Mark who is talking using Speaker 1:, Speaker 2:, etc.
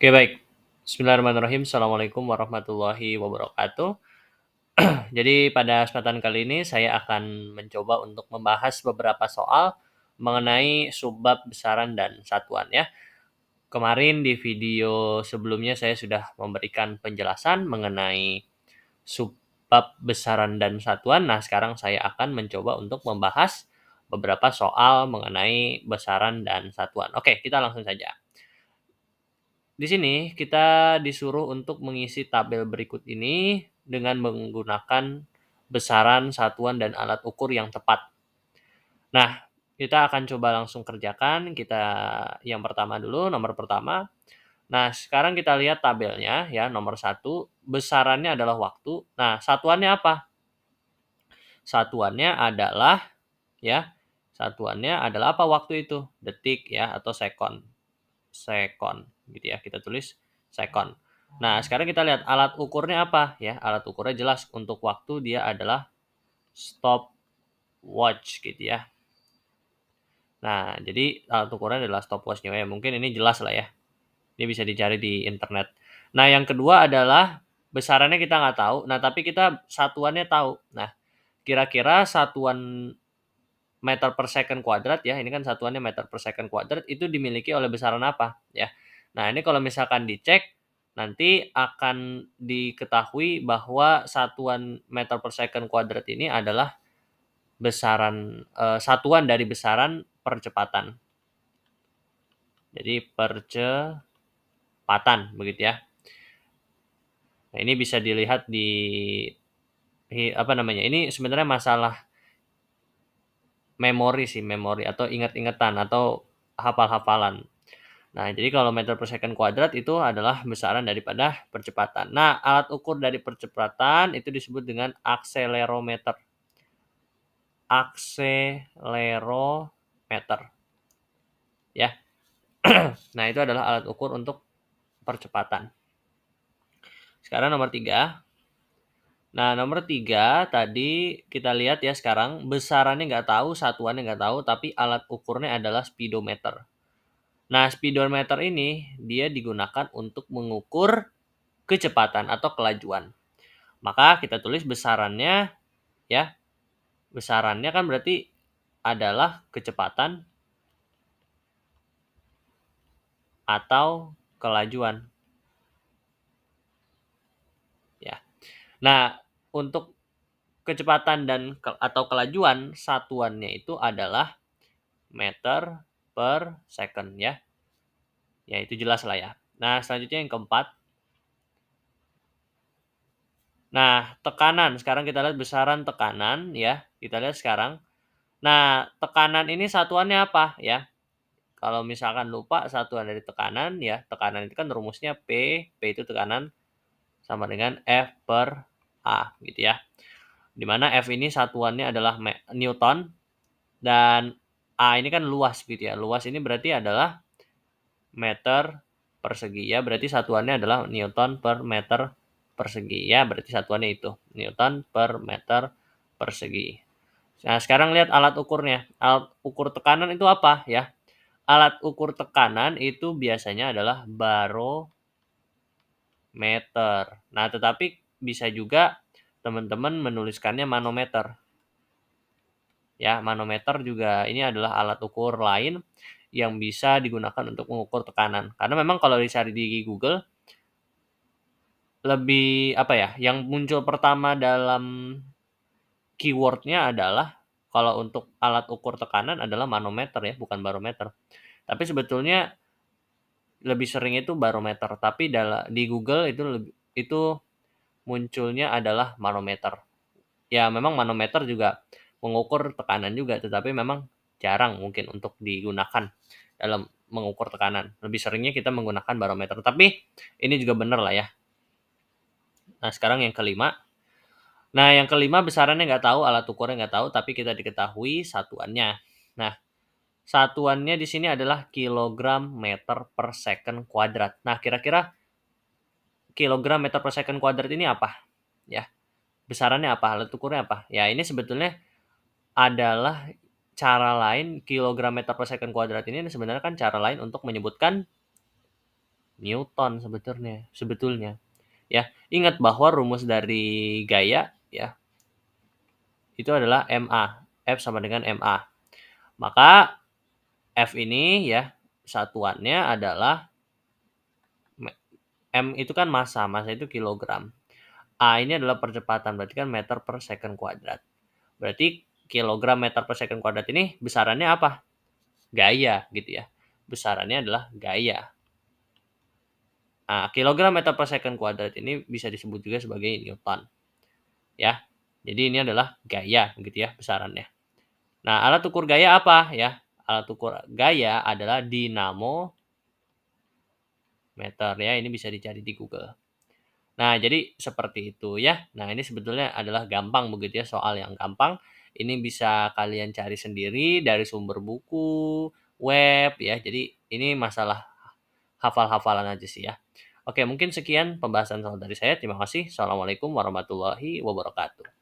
Speaker 1: Oke, baik. Bismillahirrahmanirrahim. Assalamualaikum warahmatullahi wabarakatuh. Jadi pada kesempatan kali ini saya akan mencoba untuk membahas beberapa soal mengenai subbab, besaran, dan satuan ya. Kemarin di video sebelumnya saya sudah memberikan penjelasan mengenai subbab, besaran, dan satuan. Nah, sekarang saya akan mencoba untuk membahas beberapa soal mengenai besaran dan satuan. Oke, kita langsung saja. Di sini kita disuruh untuk mengisi tabel berikut ini dengan menggunakan besaran, satuan, dan alat ukur yang tepat. Nah, kita akan coba langsung kerjakan. Kita yang pertama dulu, nomor pertama. Nah, sekarang kita lihat tabelnya ya, nomor 1, besarannya adalah waktu. Nah, satuannya apa? Satuannya adalah ya, satuannya adalah apa waktu itu? Detik ya atau sekon. Sekon gitu ya, kita tulis sekon. Nah, sekarang kita lihat alat ukurnya apa ya, alat ukurnya jelas untuk waktu dia adalah stopwatch gitu ya. Nah, jadi alat ukurnya adalah stopwatch-nya ya, mungkin ini jelas lah ya, ini bisa dicari di internet. Nah, yang kedua adalah besarannya kita nggak tahu, nah tapi kita satuannya tahu. Nah, kira-kira satuan meter per second kuadrat ya, ini kan satuannya meter per second kuadrat, itu dimiliki oleh besaran apa ya. Nah, ini kalau misalkan dicek, nanti akan diketahui bahwa satuan meter per second kuadrat ini adalah besaran satuan dari besaran percepatan. Jadi percepatan begitu ya. Nah, ini bisa dilihat di apa namanya? Ini sebenarnya masalah memori sih, memori atau ingat-ingatan atau hafal-hafalan. Nah, jadi kalau meter per second kuadrat itu adalah besaran daripada percepatan. Nah, alat ukur dari percepatan itu disebut dengan akselerometer. Akselerometer. Ya. Nah, itu adalah alat ukur untuk percepatan. Sekarang nomor 3. Nah, nomor 3 tadi kita lihat ya sekarang besarannya nggak tahu, satuannya nggak tahu, tapi alat ukurnya adalah speedometer. Nah, speedometer ini dia digunakan untuk mengukur kecepatan atau kelajuan. Maka kita tulis besarannya ya. Besarannya kan berarti adalah kecepatan atau kelajuan. Ya. Nah, untuk kecepatan dan atau kelajuan satuannya itu adalah meter per second ya. Ya, itu jelas lah ya. Nah, selanjutnya yang keempat. Nah, tekanan. Sekarang kita lihat besaran tekanan ya. Kita lihat sekarang. Nah, tekanan ini satuannya apa ya? Kalau misalkan lupa satuan dari tekanan ya, tekanan itu kan rumusnya P itu tekanan sama dengan F per A gitu ya. Dimana F ini satuannya adalah Newton dan A ini kan luas gitu ya. Luas ini berarti adalah meter persegi ya, berarti satuannya adalah Newton per meter persegi ya, berarti satuannya itu Newton per meter persegi. Nah, sekarang lihat alat ukurnya. Alat ukur tekanan itu apa ya? Alat ukur tekanan itu biasanya adalah barometer. Nah, tetapi bisa juga teman-teman menuliskannya manometer. Ya, manometer juga ini adalah alat ukur lain yang bisa digunakan untuk mengukur tekanan. Karena memang kalau dicari di Google lebih apa ya, yang muncul pertama dalam keywordnya adalah kalau untuk alat ukur tekanan adalah manometer ya, bukan barometer. Tapi sebetulnya lebih sering itu barometer, tapi di Google itu munculnya adalah manometer. Ya memang manometer juga mengukur tekanan juga, tetapi memang jarang mungkin untuk digunakan dalam mengukur tekanan. Lebih seringnya kita menggunakan barometer. Tapi ini juga benar lah ya. Nah, sekarang yang kelima. Nah, yang kelima besarannya nggak tahu, alat ukurnya nggak tahu, tapi kita diketahui satuannya. Nah, satuannya di sini adalah kilogram meter per second kuadrat. Nah, kira-kira kilogram meter per second kuadrat ini apa? Ya, besarannya apa? Alat ukurnya apa? Ya, ini sebetulnya adalah cara lain kilogram meter per second kuadrat ini sebenarnya kan cara lain untuk menyebutkan Newton sebetulnya. Ya, ingat bahwa rumus dari gaya ya itu adalah MA. F sama dengan MA. Maka F ini ya satuannya adalah M itu kan massa itu kilogram. A ini adalah percepatan, berarti kan meter per second kuadrat. Berarti kilogram meter per second kuadrat ini besarannya apa? Gaya gitu ya. Besarannya adalah gaya. Nah, kilogram meter per second kuadrat ini bisa disebut juga sebagai Newton. Ya. Jadi ini adalah gaya gitu ya besarannya. Nah, alat ukur gaya apa ya? Alat ukur gaya adalah dinamometer ya. Ini bisa dicari di Google. Nah, jadi seperti itu ya. Nah, ini sebetulnya adalah gampang begitu ya, soal yang gampang. Ini bisa kalian cari sendiri dari sumber buku, web ya. Jadi ini masalah hafal-hafalan aja sih ya. Oke, mungkin sekian pembahasan soal dari saya. Terima kasih. Assalamualaikum warahmatullahi wabarakatuh.